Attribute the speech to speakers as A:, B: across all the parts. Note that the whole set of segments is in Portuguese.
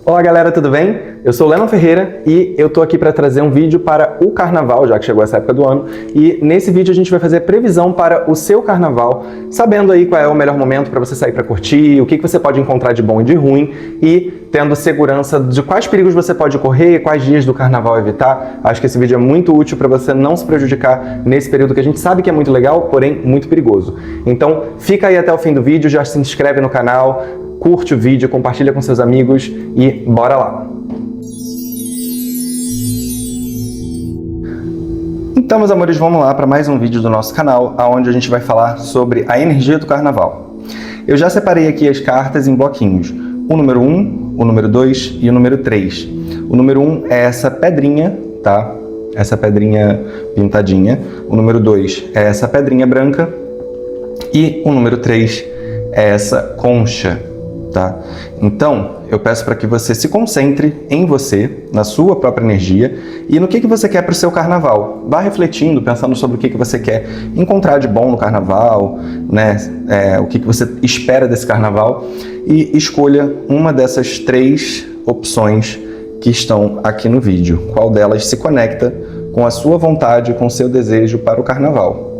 A: Olá galera, tudo bem? Eu sou o Lennon Ferreira e eu tô aqui para trazer um vídeo para o Carnaval, já que chegou essa época do ano. E nesse vídeo a gente vai fazer previsão para o seu Carnaval, sabendo aí qual é o melhor momento para você sair para curtir, o que você pode encontrar de bom e de ruim e tendo segurança de quais perigos você pode correr, quais dias do Carnaval evitar. Acho que esse vídeo é muito útil para você não se prejudicar nesse período que a gente sabe que é muito legal, porém muito perigoso. Então fica aí até o fim do vídeo, já se inscreve no canal, curte o vídeo, compartilha com seus amigos e bora lá! Então, meus amores, vamos lá para mais um vídeo do nosso canal, onde a gente vai falar sobre a energia do Carnaval. Eu já separei aqui as cartas em bloquinhos. O número 1, o número 2 e o número 3. O número 1 é essa pedrinha, tá? Essa pedrinha pintadinha. O número 2 é essa pedrinha branca. E o número 3 é essa concha. Tá? Então, eu peço para que você se concentre em você, na sua própria energia e no que você quer para o seu carnaval. Vá refletindo, pensando sobre o que você quer encontrar de bom no carnaval, né? O que você espera desse carnaval e escolha uma dessas 3 opções que estão aqui no vídeo. Qual delas se conecta com a sua vontade, com o seu desejo para o carnaval.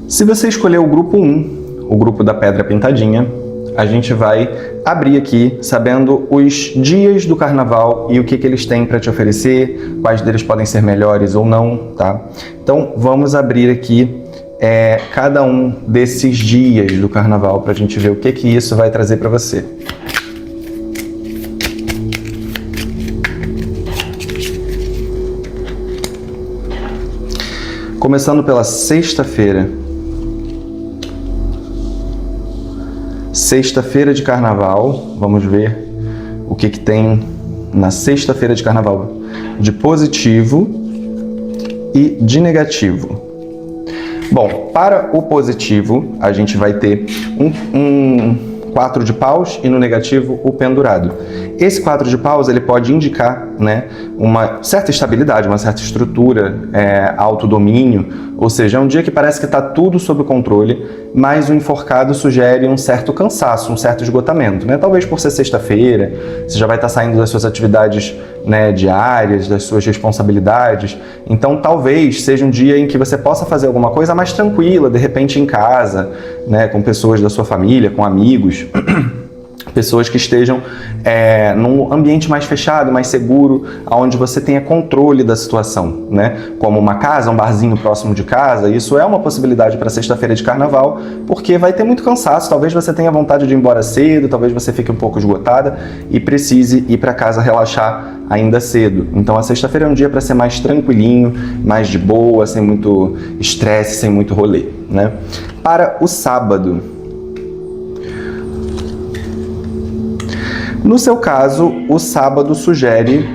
A: Se você escolher o grupo 1, o grupo da pedra pintadinha, a gente vai abrir aqui sabendo os dias do carnaval e o que eles têm para te oferecer, quais deles podem ser melhores ou não, tá? Então vamos abrir aqui cada um desses dias do carnaval para a gente ver o que isso vai trazer para você. Começando pela sexta-feira. Sexta-feira de carnaval, vamos ver o que tem na sexta-feira de carnaval de positivo e de negativo. Bom, para o positivo, a gente vai ter um 4 de paus e no negativo o pendurado. Esse 4 de paus ele pode indicar, né, uma certa estabilidade, uma certa estrutura, autodomínio, ou seja, é um dia que parece que está tudo sob controle, mas o enforcado sugere um certo cansaço, um certo esgotamento, né? Talvez por ser sexta-feira, você já vai estar saindo das suas atividades, né, diárias, das suas responsabilidades, então talvez seja um dia em que você possa fazer alguma coisa mais tranquila, de repente em casa, né, com pessoas da sua família, com amigos, pessoas que estejam num ambiente mais fechado, mais seguro, onde você tenha controle da situação, né? Como uma casa, um barzinho próximo de casa, isso é uma possibilidade para sexta-feira de carnaval, porque vai ter muito cansaço, talvez você tenha vontade de ir embora cedo, talvez você fique um pouco esgotada e precise ir para casa relaxar ainda cedo. Então a sexta-feira é um dia para ser mais tranquilinho, mais de boa, sem muito estresse, sem muito rolê, né? Para o sábado. No seu caso, o sábado sugere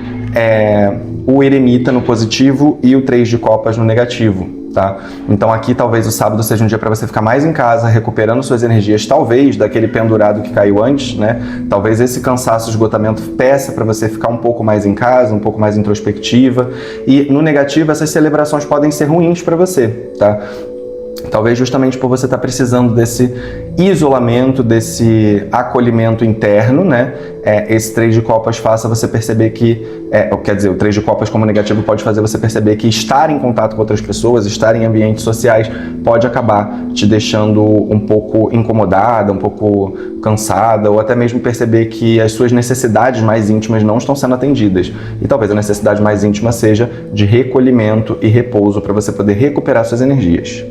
A: o eremita no positivo e o 3 de copas no negativo, tá? Então aqui talvez o sábado seja um dia para você ficar mais em casa, recuperando suas energias, talvez daquele pendurado que caiu antes, né? Talvez esse cansaço, esgotamento peça para você ficar um pouco mais em casa, um pouco mais introspectiva. E no negativo, essas celebrações podem ser ruins para você, tá? Talvez justamente por você estar precisando desse isolamento, desse acolhimento interno, né? Esse 3 de copas faça você perceber que... quer dizer, o 3 de copas como negativo pode fazer você perceber que estar em contato com outras pessoas, estar em ambientes sociais, pode acabar te deixando um pouco incomodada, um pouco cansada, ou até mesmo perceber que as suas necessidades mais íntimas não estão sendo atendidas. E talvez a necessidade mais íntima seja de recolhimento e repouso para você poder recuperar suas energias.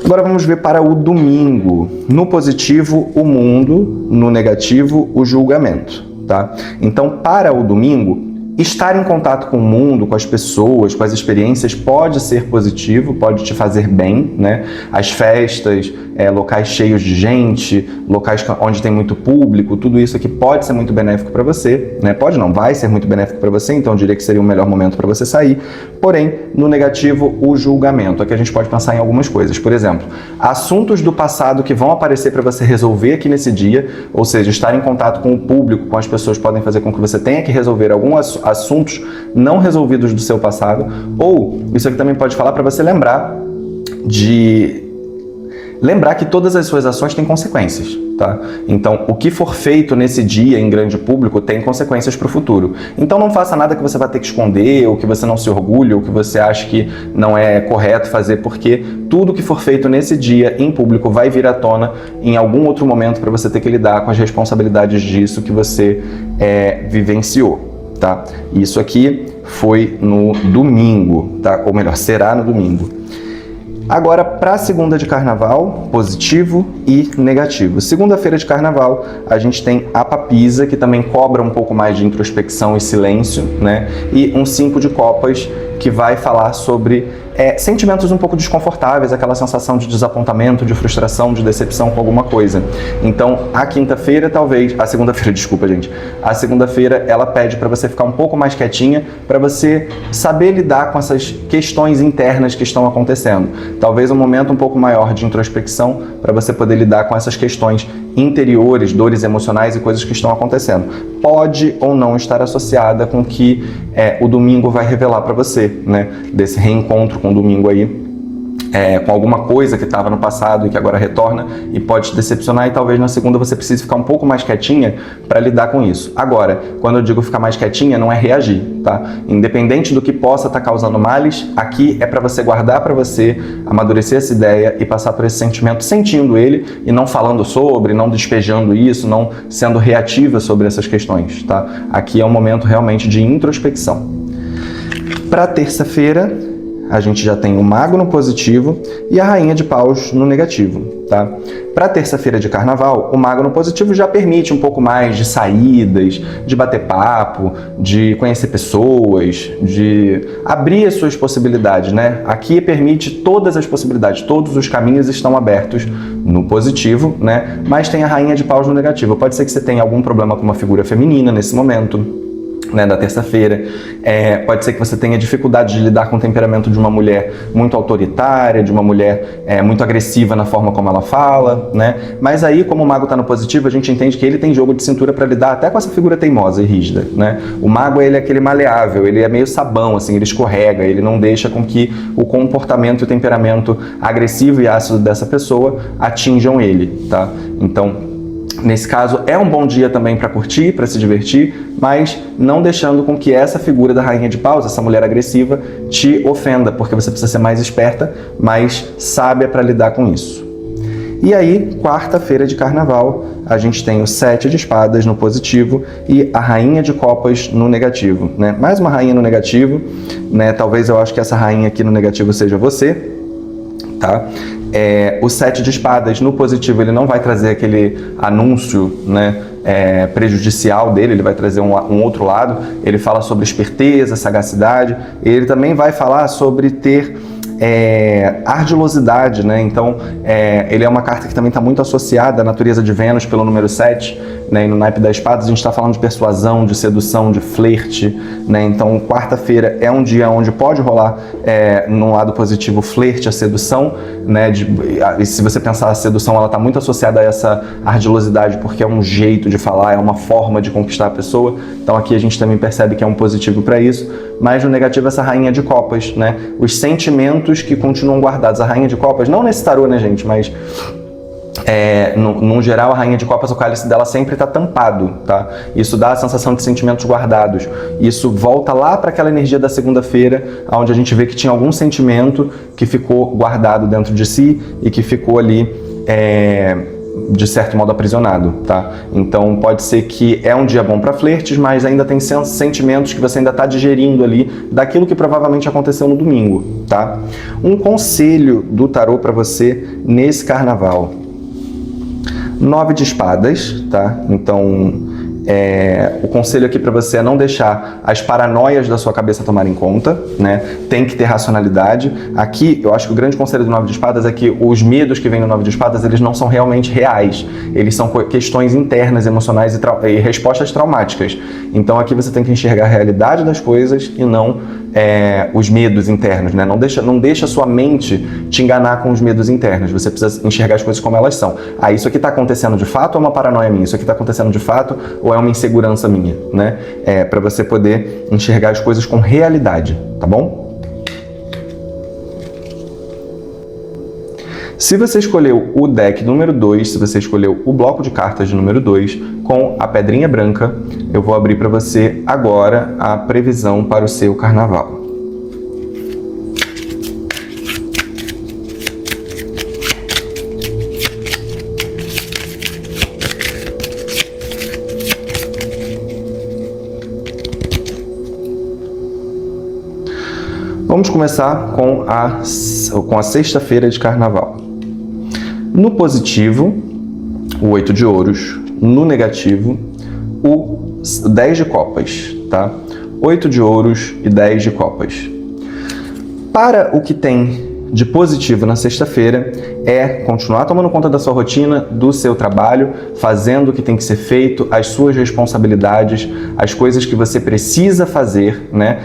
A: Agora vamos ver para o domingo. No positivo, o mundo. No negativo, o julgamento. Tá? Então, para o domingo, Estar em contato com o mundo, com as pessoas, com as experiências pode ser positivo, pode te fazer bem, né? As festas, locais cheios de gente, locais onde tem muito público, tudo isso aqui pode ser muito benéfico para você, né? Pode não, vai ser muito benéfico para você, então eu diria que seria o melhor momento para você sair. Porém, no negativo, o julgamento. Aqui a gente pode pensar em algumas coisas. Por exemplo, assuntos do passado que vão aparecer para você resolver aqui nesse dia, ou seja, estar em contato com o público, com as pessoas, podem fazer com que você tenha que resolver alguns assuntos não resolvidos do seu passado, ou isso aqui também pode falar para você lembrar que todas as suas ações têm consequências, tá? Então, o que for feito nesse dia em grande público tem consequências para o futuro. Então, não faça nada que você vai ter que esconder, ou que você não se orgulhe, ou que você acha que não é correto fazer, porque tudo que for feito nesse dia em público vai vir à tona em algum outro momento para você ter que lidar com as responsabilidades disso que você vivenciou. Tá? Isso aqui foi no domingo, tá? Ou melhor, será no domingo. Agora, para a segunda de carnaval, positivo e negativo. Segunda-feira de carnaval, a gente tem a papisa, que também cobra um pouco mais de introspecção e silêncio, né? E um 5 de copas, que vai falar sobre sentimentos um pouco desconfortáveis, aquela sensação de desapontamento, de frustração, de decepção com alguma coisa. Então, a quinta-feira, a segunda-feira, desculpa, gente. A segunda-feira, ela pede para você ficar um pouco mais quietinha, para você saber lidar com essas questões internas que estão acontecendo. Talvez um momento um pouco maior de introspecção, para você poder lidar com essas questões interiores, dores emocionais e coisas que estão acontecendo. Pode ou não estar associada com o que o domingo vai revelar para você, né? Desse reencontro com o domingo aí, com alguma coisa que estava no passado e que agora retorna e pode te decepcionar, e talvez na segunda você precise ficar um pouco mais quietinha para lidar com isso. Agora, quando eu digo ficar mais quietinha, não é reagir, tá? Independente do que possa estar causando males, aqui é para você guardar para você, amadurecer essa ideia e passar por esse sentimento sentindo ele e não falando sobre, não despejando isso, não sendo reativa sobre essas questões, tá? Aqui é um momento realmente de introspecção. Para terça-feira, a gente já tem o mago no positivo e a rainha de paus no negativo, tá? Para terça-feira de carnaval, o mago no positivo já permite um pouco mais de saídas, de bater papo, de conhecer pessoas, de abrir as suas possibilidades, né? Aqui permite todas as possibilidades, todos os caminhos estão abertos no positivo, né? Mas tem a rainha de paus no negativo. Pode ser que você tenha algum problema com uma figura feminina nesse momento, né, da terça-feira. Pode ser que você tenha dificuldade de lidar com o temperamento de uma mulher muito autoritária, de uma mulher muito agressiva na forma como ela fala, né? Mas aí, como o mago está no positivo, a gente entende que ele tem jogo de cintura para lidar até com essa figura teimosa e rígida, né? O mago, ele é aquele maleável, ele é meio sabão, assim, ele escorrega, ele não deixa com que o comportamento e o temperamento agressivo e ácido dessa pessoa atinjam ele, tá? Então, nesse caso, é um bom dia também para curtir, para se divertir, mas não deixando com que essa figura da rainha de paus, essa mulher agressiva, te ofenda, porque você precisa ser mais esperta, mais sábia para lidar com isso. E aí, quarta-feira de carnaval, a gente tem o 7 de espadas no positivo e a rainha de copas no negativo, né? Mais uma rainha no negativo, né? Talvez eu acho que essa rainha aqui no negativo seja você, tá? O 7 de espadas no positivo, ele não vai trazer aquele anúncio, né, prejudicial dele, ele vai trazer um outro lado. Ele fala sobre esperteza, sagacidade, ele também vai falar sobre ter ardilosidade, né? Então, ele é uma carta que também está muito associada à natureza de Vênus pelo número 7, né? E no naipe das espadas a gente está falando de persuasão, de sedução, de flerte, né? Então, quarta-feira é um dia onde pode rolar, no lado positivo, flerte, a sedução, né? E se você pensar, a sedução, ela está muito associada a essa ardilosidade, porque é um jeito de falar, é uma forma de conquistar a pessoa. Então, aqui a gente também percebe que é um positivo para isso. Mas no negativo, essa rainha de copas, né? Os sentimentos que continuam guardados. A rainha de copas, não nesse tarô, né, gente? Mas, no geral, a rainha de copas, o cálice dela sempre está tampado, tá? Isso dá a sensação de sentimentos guardados. Isso volta lá para aquela energia da segunda-feira, onde a gente vê que tinha algum sentimento que ficou guardado dentro de si e que ficou ali, de certo modo, aprisionado, tá? Então, pode ser que é um dia bom para flertes, mas ainda tem sentimentos que você ainda está digerindo ali daquilo que provavelmente aconteceu no domingo, tá? Um conselho do tarô para você nesse carnaval. 9 de espadas, tá? Então, O conselho aqui para você é não deixar as paranoias da sua cabeça tomarem conta, né? Tem que ter racionalidade. Aqui, eu acho que o grande conselho do 9 de espadas é que os medos que vêm no 9 de espadas, eles não são realmente reais. Eles são questões internas, emocionais e respostas traumáticas. Então aqui você tem que enxergar a realidade das coisas e não os medos internos, né? Não deixa a sua mente te enganar com os medos internos. Você precisa enxergar as coisas como elas são. Isso aqui está acontecendo de fato ou é uma paranoia minha? Isso aqui está acontecendo de fato ou é uma insegurança minha, né? Para você poder enxergar as coisas com realidade, tá bom? Se você escolheu o deck número 2, se você escolheu o bloco de cartas de número 2 com a pedrinha branca, eu vou abrir para você agora a previsão para o seu carnaval. Vamos começar com a sexta-feira de carnaval. No positivo, o 8 de ouros. No negativo, o 10 de copas, tá? 8 de ouros e 10 de copas. Para o que tem de positivo na sexta-feira é continuar tomando conta da sua rotina, do seu trabalho, fazendo o que tem que ser feito, as suas responsabilidades, as coisas que você precisa fazer, né?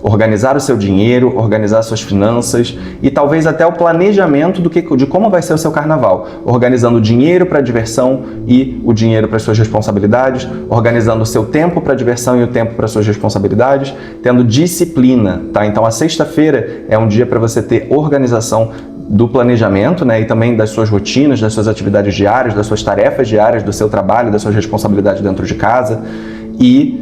A: Organizar o seu dinheiro, organizar suas finanças e talvez até o planejamento de como vai ser o seu carnaval. Organizando o dinheiro para diversão e o dinheiro para suas responsabilidades, organizando o seu tempo para diversão e o tempo para suas responsabilidades, tendo disciplina, tá? Então a sexta-feira é um dia para você ter organização do planejamento, né, e também das suas rotinas, das suas atividades diárias, das suas tarefas diárias, do seu trabalho, das suas responsabilidades dentro de casa e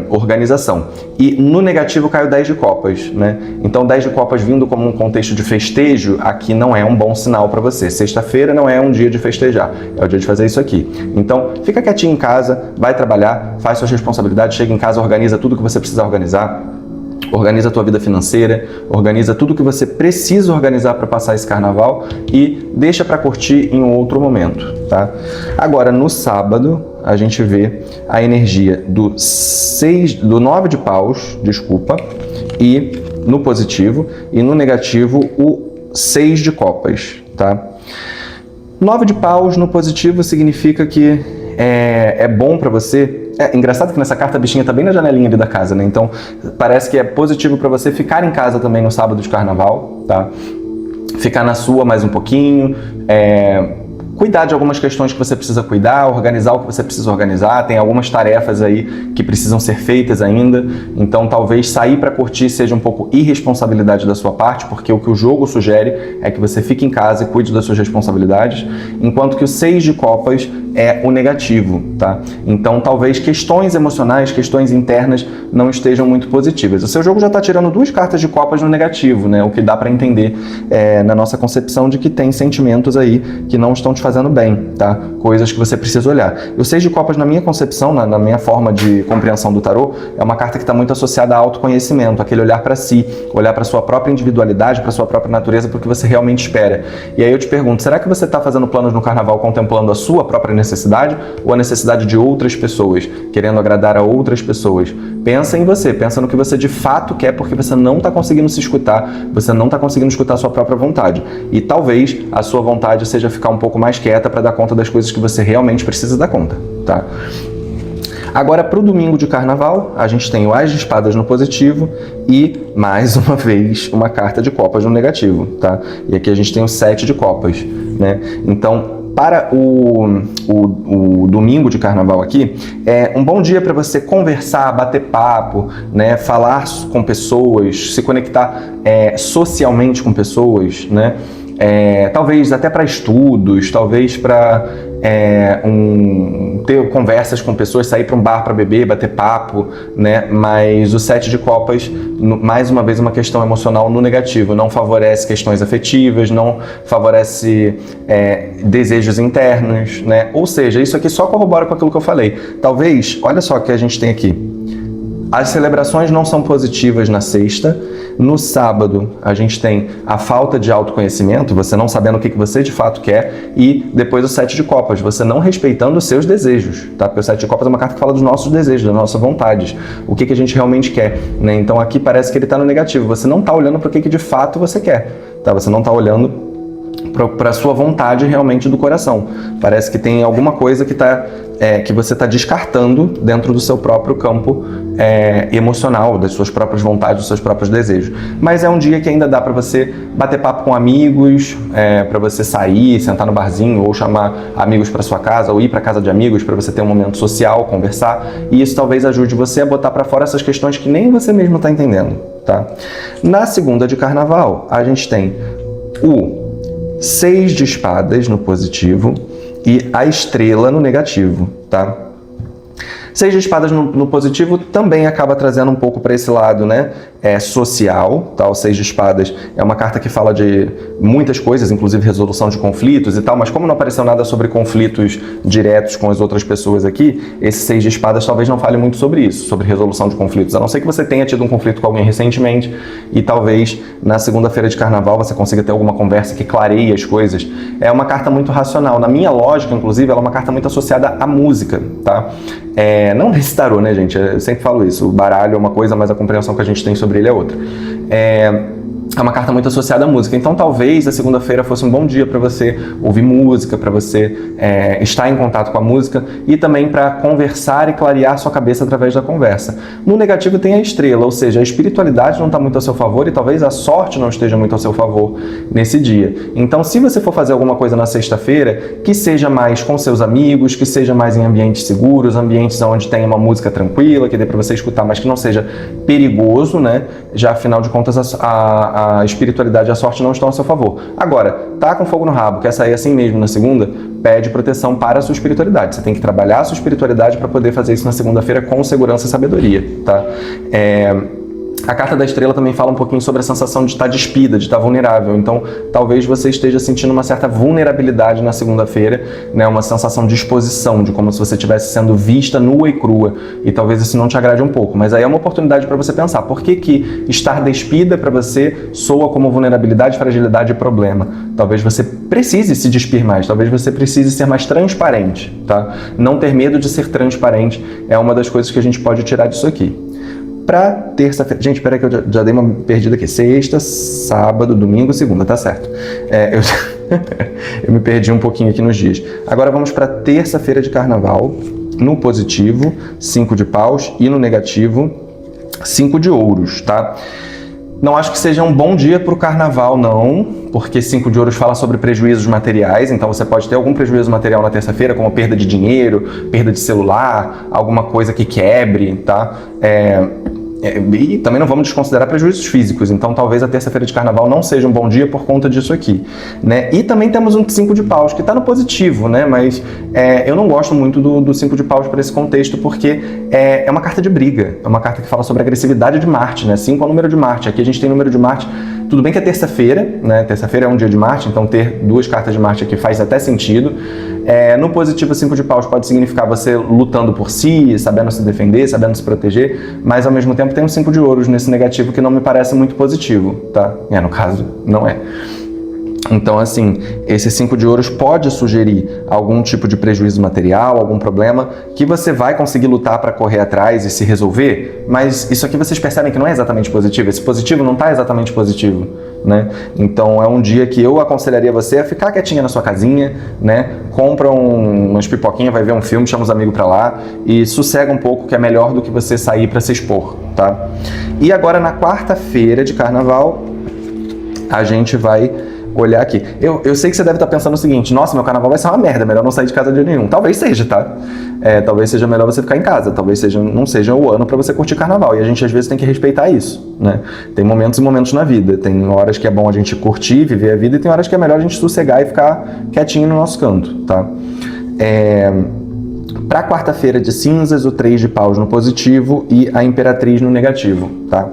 A: organização. E no negativo cai o 10 de copas, né? Então 10 de copas vindo como um contexto de festejo, aqui não é um bom sinal para você. Sexta-feira não é um dia de festejar, é o dia de fazer isso aqui. Então fica quietinho em casa, vai trabalhar, faz suas responsabilidades, chega em casa, organiza tudo que você precisa organizar. Organiza a tua vida financeira, organiza tudo que você precisa organizar para passar esse carnaval e deixa para curtir em um outro momento, tá? Agora, no sábado, a gente vê a energia do 9 de paus, e no positivo, e no negativo, o 6 de copas, tá? 9 de paus no positivo significa que é bom para você. Engraçado que nessa carta a bichinha tá bem na janelinha ali da casa, né? Então parece que é positivo para você ficar em casa também no sábado de carnaval, tá? Ficar na sua mais um pouquinho, cuidar de algumas questões que você precisa cuidar, organizar o que você precisa organizar, tem algumas tarefas aí que precisam ser feitas ainda, então talvez sair para curtir seja um pouco irresponsabilidade da sua parte, porque o que o jogo sugere é que você fique em casa e cuide das suas responsabilidades, enquanto que o 6 de copas é o negativo, tá? Então talvez questões emocionais, questões internas não estejam muito positivas. O seu jogo já está tirando 2 cartas de copas no negativo, né? O que dá para entender na nossa concepção de que tem sentimentos aí que não estão te fazendo bem, tá? Coisas que você precisa olhar. E o 6 de copas, na minha concepção, na minha forma de compreensão do tarô, é uma carta que está muito associada a autoconhecimento, aquele olhar para si, olhar para sua própria individualidade, para sua própria natureza, para o que você realmente espera. E aí eu te pergunto, será que você está fazendo planos no carnaval contemplando a sua própria necessidade ou a necessidade de outras pessoas, querendo agradar a outras pessoas? Pensa em você, pensa no que você de fato quer, porque você não está conseguindo se escutar, você não está conseguindo escutar a sua própria vontade. E talvez a sua vontade seja ficar um pouco mais quieta para dar conta das coisas que você realmente precisa dar conta, tá? Agora, para o domingo de carnaval, a gente tem o As de Espadas no positivo e, mais uma vez, uma carta de copas no negativo, tá? E aqui a gente tem o 7 de copas, né? Então, para o domingo de carnaval aqui, é um bom dia para você conversar, bater papo, né? Falar com pessoas, se conectar socialmente com pessoas, né? Talvez até para estudos, talvez para ter conversas com pessoas, sair para um bar para beber, bater papo, né? Mas o 7 de copas, mais uma vez, uma questão emocional no negativo, não favorece questões afetivas, não favorece desejos internos, né? Ou seja, isso aqui só corrobora com aquilo que eu falei. Talvez, olha só o que a gente tem aqui. As celebrações não são positivas na sexta. No sábado, a gente tem a falta de autoconhecimento, você não sabendo o que você de fato quer, e depois o 7 de copas, você não respeitando os seus desejos, tá? Porque o 7 de copas é uma carta que fala dos nossos desejos, das nossas vontades, o que a gente realmente quer, né? Então aqui parece que ele está no negativo, você não está olhando para o que de fato você quer, tá? Você não está olhando para a sua vontade realmente do coração. Parece que tem alguma coisa que você está descartando dentro do seu próprio campo emocional, das suas próprias vontades, dos seus próprios desejos. Mas é um dia que ainda dá para você bater papo com amigos, para você sair, sentar no barzinho, ou chamar amigos para sua casa, ou ir para casa de amigos para você ter um momento social, conversar. E isso talvez ajude você a botar para fora essas questões que nem você mesmo está entendendo, tá? Na segunda de carnaval, a gente tem o 6 de espadas no positivo e a estrela no negativo, tá? 6 de espadas no positivo também acaba trazendo um pouco para esse lado, né? Social, tá? O 6 de espadas é uma carta que fala de muitas coisas, inclusive resolução de conflitos e tal, mas como não apareceu nada sobre conflitos diretos com as outras pessoas aqui, esse 6 de espadas talvez não fale muito sobre isso, sobre resolução de conflitos, a não ser que você tenha tido um conflito com alguém recentemente e talvez na segunda-feira de carnaval você consiga ter alguma conversa que clareie as coisas. É uma carta muito racional. Na minha lógica, inclusive, ela é uma carta muito associada à música, tá? Não nesse tarô, né, gente? Eu sempre falo isso. O baralho é uma coisa, mas a compreensão que a gente tem sobre ele é outra. É uma carta muito associada à música. Então, talvez a segunda-feira fosse um bom dia para você ouvir música, para você estar em contato com a música e também para conversar e clarear sua cabeça através da conversa. No negativo tem a estrela, ou seja, a espiritualidade não está muito a seu favor e talvez a sorte não esteja muito a seu favor nesse dia. Então, se você for fazer alguma coisa na sexta-feira, que seja mais com seus amigos, que seja mais em ambientes seguros, ambientes onde tenha uma música tranquila, que dê para você escutar, mas que não seja perigoso, né? Já, afinal de contas, a espiritualidade e a sorte não estão a seu favor. Agora, tá com fogo no rabo, quer sair assim mesmo na segunda? Pede proteção para a sua espiritualidade. Você tem que trabalhar a sua espiritualidade para poder fazer isso na segunda-feira com segurança e sabedoria, tá? A carta da estrela também fala um pouquinho sobre a sensação de estar despida, de estar vulnerável. Então, talvez você esteja sentindo uma certa vulnerabilidade na segunda-feira, né? Uma sensação de exposição, de como se você estivesse sendo vista nua e crua. E talvez isso não te agrade um pouco. Mas aí é uma oportunidade para você pensar, por que estar despida para você soa como vulnerabilidade, fragilidade e problema? Talvez você precise se despir mais, talvez você precise ser mais transparente, tá? Não ter medo de ser transparente é uma das coisas que a gente pode tirar disso aqui. Para terça-feira... Gente, espera que eu já dei uma perdida aqui. Sexta, sábado, domingo, segunda, tá certo. Eu me perdi um pouquinho aqui nos dias. Agora vamos para terça-feira de carnaval. No positivo, 5 de paus e no negativo, 5 de ouros, tá? Não acho que seja um bom dia para o carnaval, não, porque 5 de ouros fala sobre prejuízos materiais, então você pode ter algum prejuízo material na terça-feira, como perda de dinheiro, perda de celular, alguma coisa que quebre, tá? E também não vamos desconsiderar prejuízos físicos, então talvez a terça-feira de carnaval não seja um bom dia por conta disso aqui, né? E também temos um 5 de paus, que está no positivo, né? Mas eu não gosto muito do 5 de paus para esse contexto, porque é uma carta de briga, é uma carta que fala sobre a agressividade de Marte, né? 5 é o número de Marte, aqui a gente tem o número de Marte. Tudo bem que é terça-feira, né? Terça-feira é um dia de Marte, então ter duas cartas de Marte aqui faz até sentido. No positivo, 5 de paus pode significar você lutando por si, sabendo se defender, sabendo se proteger, mas ao mesmo tempo tem um 5 de ouros nesse negativo que não me parece muito positivo, tá? No caso, não é. Então, assim, esse 5 de ouros pode sugerir algum tipo de prejuízo material, algum problema que você vai conseguir lutar para correr atrás e se resolver, mas isso aqui vocês percebem que não é exatamente positivo, esse positivo não está exatamente positivo, né? Então é um dia que eu aconselharia você a ficar quietinha na sua casinha, né? Compra umas pipoquinhas, vai ver um filme, chama os amigos para lá e sossega um pouco, que é melhor do que você sair para se expor, tá? E agora na quarta-feira de carnaval, a gente vai olhar aqui. Eu sei que você deve estar pensando o seguinte: nossa, meu carnaval vai ser uma merda, melhor não sair de casa de nenhum. Talvez seja, tá? Talvez seja melhor você ficar em casa, talvez não seja o ano para você curtir carnaval. E a gente às vezes tem que respeitar isso, né? Tem momentos e momentos na vida. Tem horas que é bom a gente curtir, viver a vida, e tem horas que é melhor a gente sossegar e ficar quietinho no nosso canto, tá? Para quarta-feira de cinzas, o 3 de paus no positivo e a imperatriz no negativo, tá?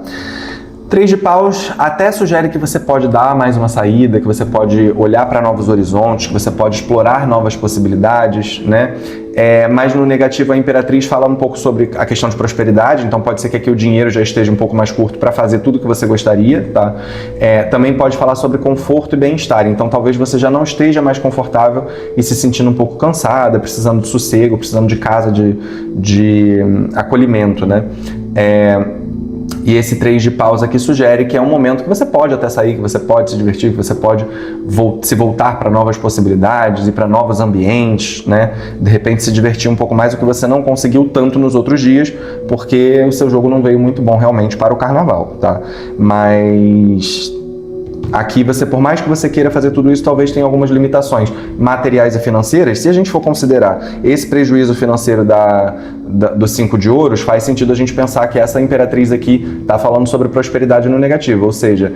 A: Três de paus até sugere que você pode dar mais uma saída, que você pode olhar para novos horizontes, que você pode explorar novas possibilidades, né? Mas no negativo a Imperatriz fala um pouco sobre a questão de prosperidade, então pode ser que aqui o dinheiro já esteja um pouco mais curto para fazer tudo o que você gostaria, tá? Também pode falar sobre conforto e bem-estar, então talvez você já não esteja mais confortável e se sentindo um pouco cansada, precisando de sossego, precisando de casa, de acolhimento, né? E esse 3 de paus aqui sugere que é um momento que você pode até sair, que você pode se divertir, que você pode se voltar para novas possibilidades e para novos ambientes, né? De repente se divertir um pouco mais, o que você não conseguiu tanto nos outros dias, porque o seu jogo não veio muito bom realmente para o carnaval, tá? Mas aqui você, por mais que você queira fazer tudo isso, talvez tenha algumas limitações materiais e financeiras. Se a gente for considerar esse prejuízo financeiro do 5 de ouros, faz sentido a gente pensar que essa Imperatriz aqui está falando sobre prosperidade no negativo, ou seja,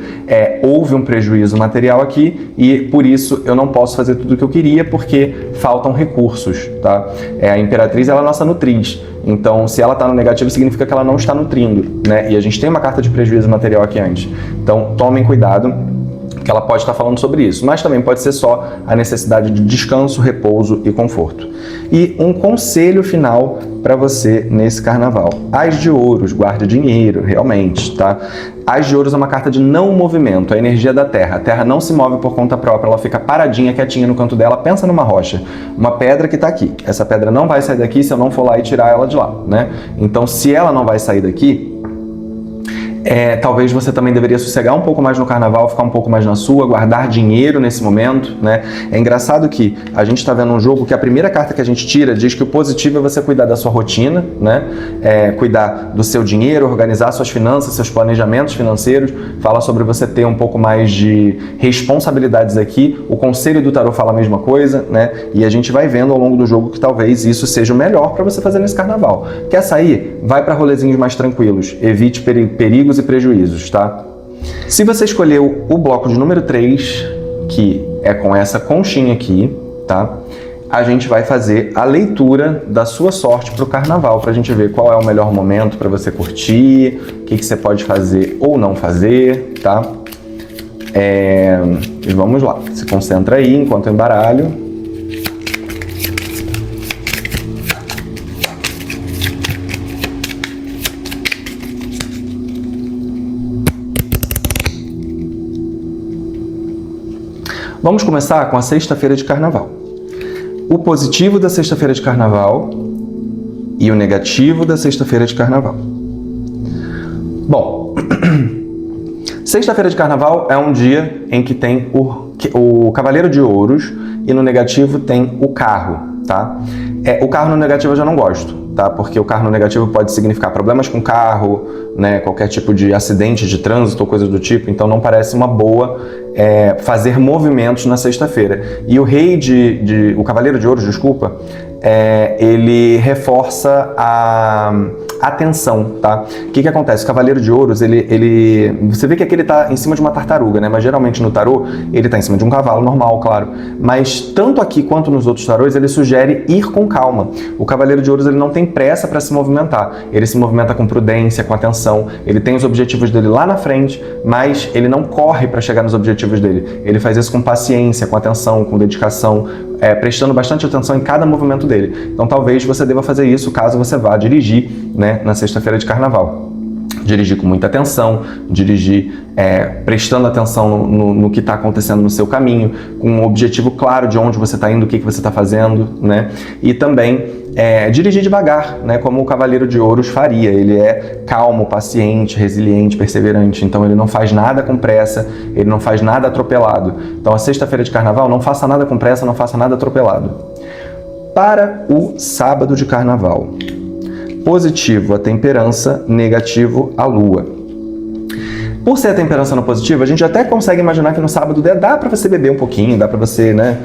A: houve um prejuízo material aqui e por isso eu não posso fazer tudo o que eu queria porque faltam recursos, tá? A Imperatriz ela é a nossa nutriz. Então, se ela está no negativo, significa que ela não está nutrindo, né? E a gente tem uma carta de prejuízo material aqui antes. Então, tomem cuidado, que ela pode estar falando sobre isso. Mas também pode ser só a necessidade de descanso, repouso e conforto. E um conselho final para você nesse carnaval. As de ouros, guarde dinheiro, realmente, tá? As de ouros é uma carta de não movimento, a energia da Terra. A Terra não se move por conta própria, ela fica paradinha, quietinha no canto dela. Pensa numa rocha, uma pedra que está aqui. Essa pedra não vai sair daqui se eu não for lá e tirar ela de lá, né? Então, se ela não vai sair daqui, talvez você também deveria sossegar um pouco mais no carnaval, ficar um pouco mais na sua, guardar dinheiro nesse momento, né? É engraçado que a gente está vendo um jogo que a primeira carta que a gente tira diz que o positivo é você cuidar da sua rotina, né? Cuidar do seu dinheiro, organizar suas finanças, seus planejamentos financeiros, fala sobre você ter um pouco mais de responsabilidades aqui. O conselho do tarô fala a mesma coisa, né? E a gente vai vendo ao longo do jogo que talvez isso seja o melhor para você fazer nesse carnaval. Quer sair? Vai para rolezinhos mais tranquilos, evite perigos e prejuízos, tá? Se você escolheu o bloco de número 3, que é com essa conchinha aqui, tá? A gente vai fazer a leitura da sua sorte para o carnaval, para a gente ver qual é o melhor momento para você curtir, o que você pode fazer ou não fazer, tá? E vamos lá, se concentra aí enquanto eu embaralho. Vamos começar com a sexta-feira de carnaval. O positivo da sexta-feira de carnaval e o negativo da sexta-feira de carnaval. Bom, sexta-feira de carnaval é um dia em que tem o Cavaleiro de Ouros e no negativo tem o carro, tá? O carro no negativo eu já não gosto, tá? Porque o carro no negativo pode significar problemas com o carro, né? Qualquer tipo de acidente de trânsito ou coisa do tipo, então não parece uma boa fazer movimentos na sexta-feira. E o Cavaleiro de Ouros, desculpa, ele reforça a atenção, tá? O que acontece? O Cavaleiro de Ouros, você vê que aqui ele tá em cima de uma tartaruga, né? Mas geralmente no tarô, ele tá em cima de um cavalo normal, claro. Mas tanto aqui quanto nos outros tarôs, ele sugere ir com calma. O Cavaleiro de Ouros, ele não tem pressa para se movimentar. Ele se movimenta com prudência, com atenção. Ele tem os objetivos dele lá na frente, mas ele não corre para chegar nos objetivos dele. Ele faz isso com paciência, com atenção, com dedicação, prestando bastante atenção em cada movimento dele. Então talvez você deva fazer isso caso você vá dirigir, né, na sexta-feira de carnaval. Dirigir com muita atenção, dirigir prestando atenção no que está acontecendo no seu caminho, com um objetivo claro de onde você está indo, o que você está fazendo, né? E também dirigir devagar, né? Como o Cavaleiro de Ouros faria. Ele é calmo, paciente, resiliente, perseverante. Então ele não faz nada com pressa, ele não faz nada atropelado. Então a sexta-feira de carnaval, não faça nada com pressa, não faça nada atropelado. Para o sábado de carnaval. Positivo a temperança, negativo a lua. Por ser a temperança no positivo, a gente até consegue imaginar que no sábado dá para você beber um pouquinho, dá para você, né,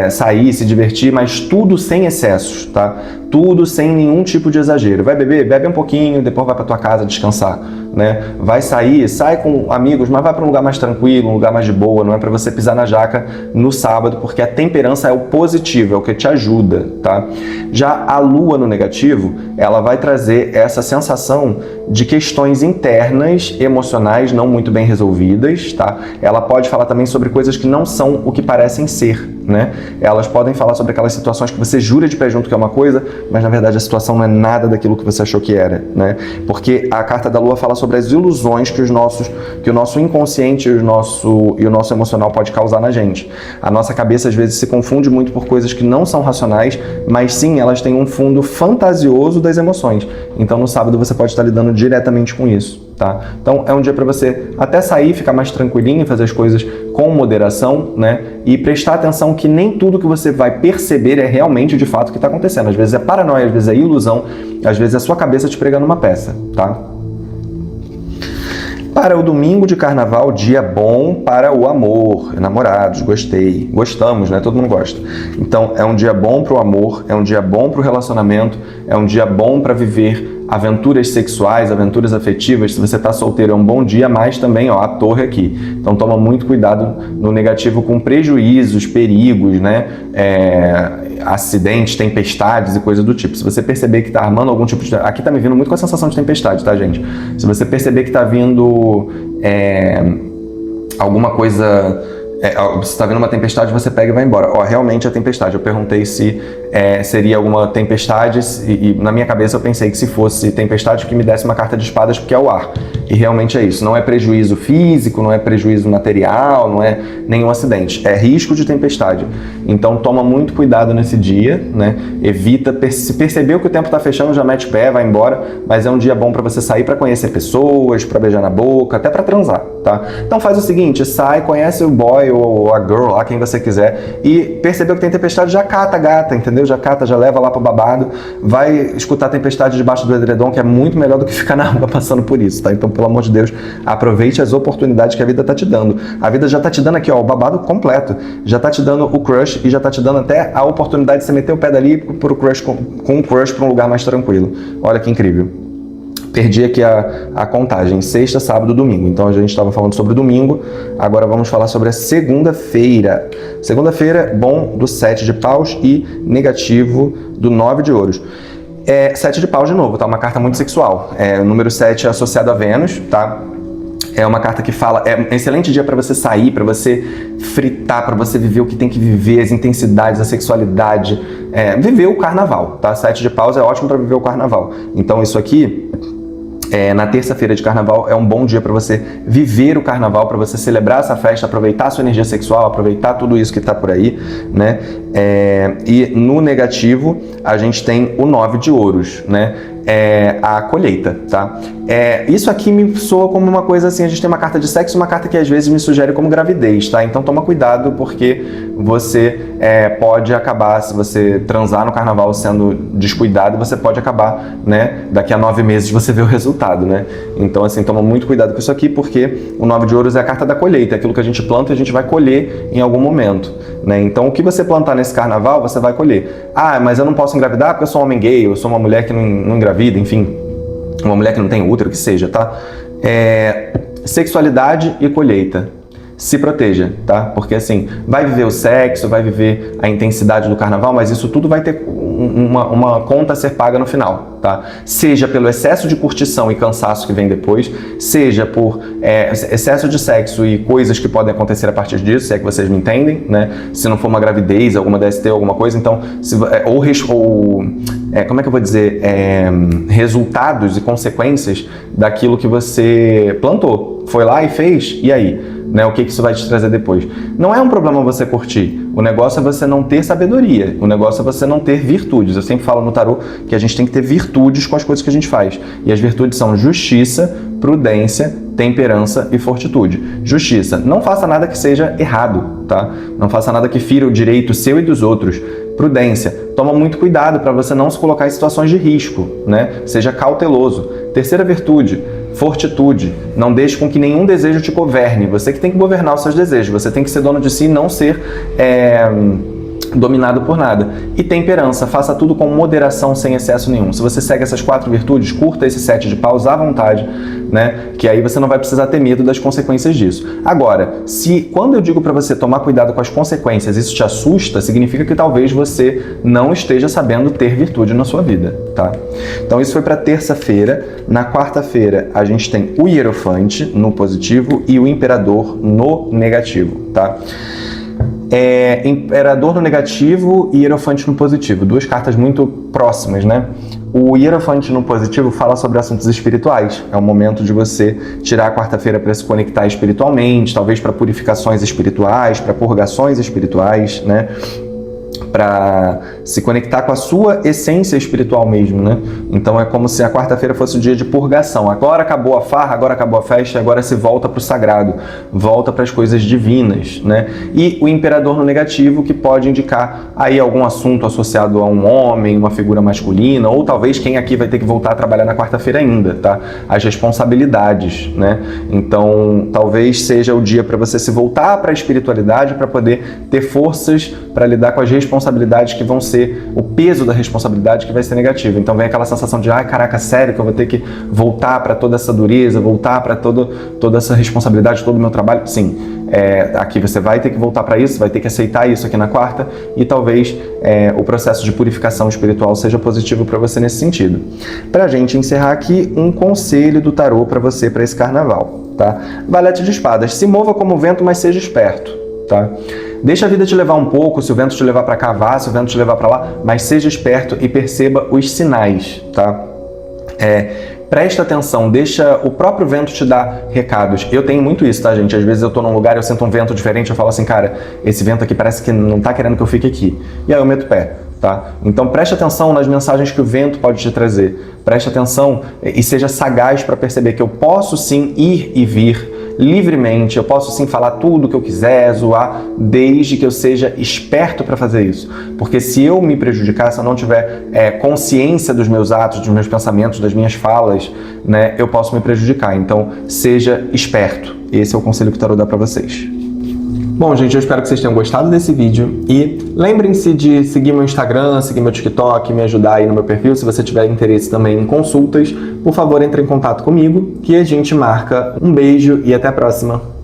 A: sair, se divertir, mas tudo sem excessos, tá? Tudo sem nenhum tipo de exagero. Vai beber? Bebe um pouquinho, depois vai para tua casa descansar, né? Vai sair, sai com amigos, mas vai para um lugar mais tranquilo, um lugar mais de boa, não é para você pisar na jaca no sábado, porque a temperança é o positivo, é o que te ajuda, tá? Já a lua no negativo, ela vai trazer essa sensação de questões internas, emocionais, não muito bem resolvidas, tá? Ela pode falar também sobre coisas que não são o que parecem ser, né? Elas podem falar sobre aquelas situações que você jura de pé junto que é uma coisa, mas na verdade a situação não é nada daquilo que você achou que era, né? Porque a carta da Lua fala sobre as ilusões que o nosso inconsciente e o nosso emocional pode causar na gente. A nossa cabeça às vezes se confunde muito por coisas que não são racionais, mas sim, elas têm um fundo fantasioso das emoções. Então no sábado você pode estar lidando diretamente com isso, tá? Então é um dia para você até sair, ficar mais tranquilinho, fazer as coisas com moderação, né? E prestar atenção que nem tudo que você vai perceber é realmente de fato o que está acontecendo. Às vezes é paranoia, às vezes é ilusão, às vezes é a sua cabeça te pregando uma peça, tá? Para o domingo de carnaval, dia bom para o amor. Namorados, gostei. Gostamos, né? Todo mundo gosta. Então, é um dia bom para o amor, é um dia bom para o relacionamento, é um dia bom para viver aventuras sexuais, aventuras afetivas. Se você está solteiro, é um bom dia, mas também, ó, a torre aqui. Então, toma muito cuidado no negativo com prejuízos, perigos, né? Acidentes, tempestades e coisa do tipo. Se você perceber que está armando algum tipo de... Aqui está me vindo muito com a sensação de tempestade, tá, gente? Se você perceber que está vindo alguma coisa... você está vendo uma tempestade, você pega e vai embora. Ó, realmente é tempestade. Eu perguntei se seria alguma tempestade e na minha cabeça eu pensei que se fosse tempestade que me desse uma carta de espadas, porque é o ar. E realmente é isso. Não é prejuízo físico, não é prejuízo material, não é nenhum acidente. É risco de tempestade. Então toma muito cuidado nesse dia, né? Evita, se percebeu que o tempo está fechando, já mete pé, vai embora. Mas é um dia bom para você sair para conhecer pessoas, para beijar na boca, até para transar, tá? Então faz o seguinte, sai, conhece o boy ou a girl lá, quem você quiser, e percebeu que tem tempestade, já cata a gata, entendeu? Já cata, já leva lá pro babado, vai escutar a tempestade debaixo do edredom, que é muito melhor do que ficar na rua passando por isso, tá? Então, pelo amor de Deus, aproveite as oportunidades que a vida tá te dando. A vida já tá te dando aqui, ó, o babado completo, já tá te dando o crush e já tá te dando até a oportunidade de você meter o pé dali pro crush, com um crush pra um lugar mais tranquilo. Olha que incrível. Perdi aqui a contagem, sexta, sábado, domingo. Então a gente estava falando sobre domingo, agora vamos falar sobre a segunda-feira. Segunda-feira, bom do 7 de paus e negativo do 9 de ouros. 7 de paus de novo, tá? Uma carta muito sexual. O número 7 é associado a Vênus, tá? É uma carta que fala, é um excelente dia para você sair, para você fritar, para você viver o que tem que viver, as intensidades, a sexualidade, viver o carnaval, tá? 7 de paus é ótimo para viver o carnaval. Então isso aqui... na terça-feira de carnaval é um bom dia para você viver o carnaval, para você celebrar essa festa, aproveitar a sua energia sexual, aproveitar tudo isso que está por aí, né? E no negativo a gente tem o 9 de ouros, né? A colheita, tá? Isso aqui me soa como uma coisa assim, a gente tem uma carta de sexo, uma carta que às vezes me sugere como gravidez, tá? Então toma cuidado porque você pode acabar, se você transar no carnaval sendo descuidado, você pode acabar, né? Daqui a 9 meses você vê o resultado, né? Então assim, toma muito cuidado com isso aqui porque o 9 de ouros é a carta da colheita, é aquilo que a gente planta e a gente vai colher em algum momento, né? Então o que você plantar nesse carnaval, você vai colher. Ah, mas eu não posso engravidar porque eu sou um homem gay, eu sou uma mulher que não engravida, enfim, uma mulher que não tem útero, que seja, tá? Sexualidade e colheita. Se proteja, tá? Porque assim, vai viver o sexo, vai viver a intensidade do carnaval, mas isso tudo vai ter uma conta a ser paga no final, tá? Seja pelo excesso de curtição e cansaço que vem depois, seja por excesso de sexo e coisas que podem acontecer a partir disso, se é que vocês me entendem, né? Se não for uma gravidez, alguma DST, alguma coisa, então, como é que eu vou dizer? Resultados e consequências daquilo que você plantou. Foi lá e fez, e aí? Né, o que isso vai te trazer depois? Não é um problema você curtir, o negócio é você não ter sabedoria, o negócio é você não ter virtudes. Eu sempre falo no tarô que a gente tem que ter virtudes com as coisas que a gente faz, e as virtudes são justiça, prudência, temperança e fortitude. Justiça, não faça nada que seja errado, tá? Não faça nada que fira o direito seu e dos outros. Prudência, toma muito cuidado para você não se colocar em situações de risco, né? Seja cauteloso. Terceira virtude, fortitude, não deixe com que nenhum desejo te governe, você que tem que governar os seus desejos, você tem que ser dono de si e não ser dominado por nada. E temperança, faça tudo com moderação, sem excesso nenhum. Se você segue essas 4 virtudes, curta esse 7 de paus à vontade, né? Que aí você não vai precisar ter medo das consequências disso. Agora, se quando eu digo para você tomar cuidado com as consequências, isso te assusta, significa que talvez você não esteja sabendo ter virtude na sua vida, tá? Então isso foi para terça-feira. Na quarta-feira a gente tem o Hierofante no positivo e o Imperador no negativo, tá? Imperador no negativo e Hierofante no positivo, 2 cartas muito próximas, né? O Hierofante no positivo fala sobre assuntos espirituais. É o momento de você tirar a quarta-feira para se conectar espiritualmente, talvez para purificações espirituais, para purgações espirituais, né? Para se conectar com a sua essência espiritual mesmo, né? Então é como se a quarta-feira fosse o dia de purgação. Agora acabou a farra, agora acabou a festa, agora se volta para o sagrado, volta para as coisas divinas, né? E o Imperador no negativo, que pode indicar aí algum assunto associado a um homem, uma figura masculina, ou talvez quem aqui vai ter que voltar a trabalhar na quarta-feira ainda, tá? As responsabilidades, né? Então talvez seja o dia para você se voltar para a espiritualidade, para poder ter forças para lidar com as responsabilidades que vão ser, o peso da responsabilidade que vai ser negativo. Então vem aquela sensação de, ai, caraca, sério que eu vou ter que voltar para toda essa dureza, voltar para toda essa responsabilidade, todo o meu trabalho? Sim, aqui você vai ter que voltar para isso, vai ter que aceitar isso aqui na quarta e talvez o processo de purificação espiritual seja positivo para você nesse sentido. Para a gente encerrar aqui, um conselho do tarô para você para esse carnaval, tá? Valete de espadas, se mova como vento, mas seja esperto, tá? Deixa a vida te levar um pouco, se o vento te levar para cá, vá, se o vento te levar para lá, mas seja esperto e perceba os sinais, tá? Presta atenção, deixa o próprio vento te dar recados. Eu tenho muito isso, tá, gente? Às vezes eu tô num lugar e eu sinto um vento diferente, eu falo assim, cara, esse vento aqui parece que não tá querendo que eu fique aqui. E aí eu meto o pé, tá? Então preste atenção nas mensagens que o vento pode te trazer. Preste atenção e seja sagaz para perceber que eu posso sim ir e vir livremente, eu posso sim falar tudo o que eu quiser, zoar, desde que eu seja esperto para fazer isso. Porque se eu me prejudicar, se eu não tiver consciência dos meus atos, dos meus pensamentos, das minhas falas, né, eu posso me prejudicar. Então, seja esperto. Esse é o conselho que o tarô dá para vocês. Bom, gente, eu espero que vocês tenham gostado desse vídeo e lembrem-se de seguir meu Instagram, seguir meu TikTok, me ajudar aí no meu perfil. Se você tiver interesse também em consultas, por favor, entre em contato comigo que a gente marca. Um beijo e até a próxima!